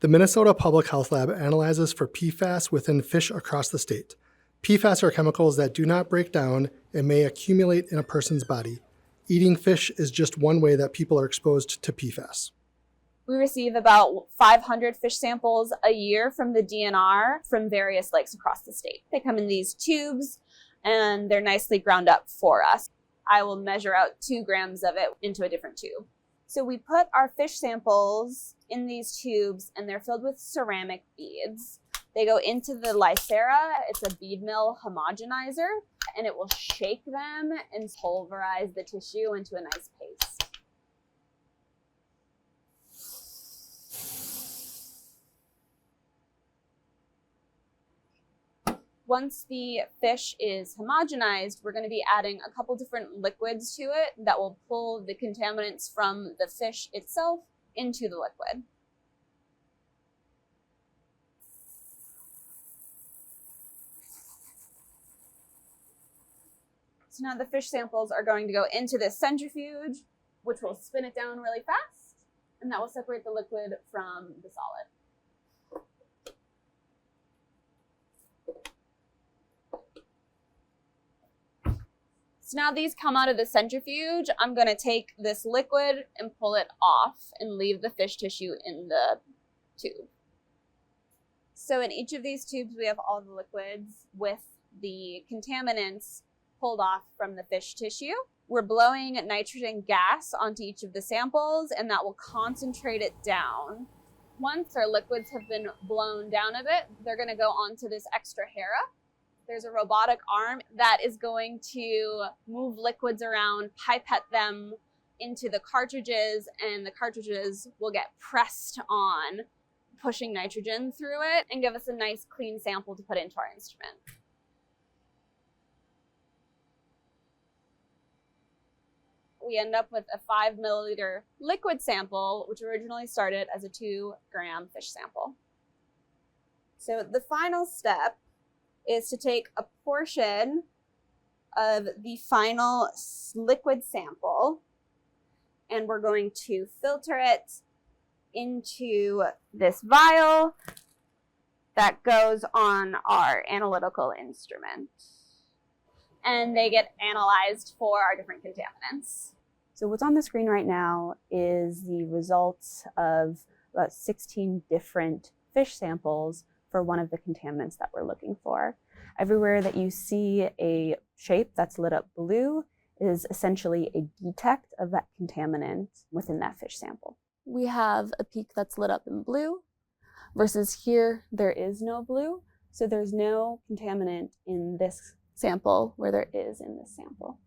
The Minnesota Public Health Lab analyzes for PFAS within fish across the state. PFAS are chemicals that do not break down and may accumulate in a person's body. Eating fish is just one way that people are exposed to PFAS. We receive about 500 fish samples a year from the DNR from various lakes across the state. They come in these tubes and they're nicely ground up for us. I will measure out 2 grams of it into a different tube. So we put our fish samples in these tubes and they're filled with ceramic beads. They go into the Lycera. It's a bead mill homogenizer, and it will shake them and pulverize the tissue into a nice paste. Once the fish is homogenized, we're going to be adding a couple different liquids to it that will pull the contaminants from the fish itself into the liquid. So now the fish samples are going to go into this centrifuge, which will spin it down really fast, and that will separate the liquid from the solid. So now these come out of the centrifuge. I'm going to take this liquid and pull it off and leave the fish tissue in the tube. So in each of these tubes, we have all the liquids with the contaminants pulled off from the fish tissue. We're blowing nitrogen gas onto each of the samples, and that will concentrate it down. Once our liquids have been blown down a bit, they're going to go onto this extra Hera. There's a robotic arm that is going to move liquids around, pipette them into the cartridges, and the cartridges will get pressed on, pushing nitrogen through it and give us a nice clean sample to put into our instrument. We end up with a 5 milliliter liquid sample, which originally started as a 2-gram fish sample. So the final step is to take a portion of the final liquid sample, and we're going to filter it into this vial that goes on our analytical instrument. And they get analyzed for our different contaminants. So what's on the screen right now is the results of about 16 different fish samples for one of the contaminants that we're looking for. Everywhere that you see a shape that's lit up blue is essentially a detect of that contaminant within that fish sample. We have a peak that's lit up in blue versus here there is no blue. So there's no contaminant in this sample where there is in this sample.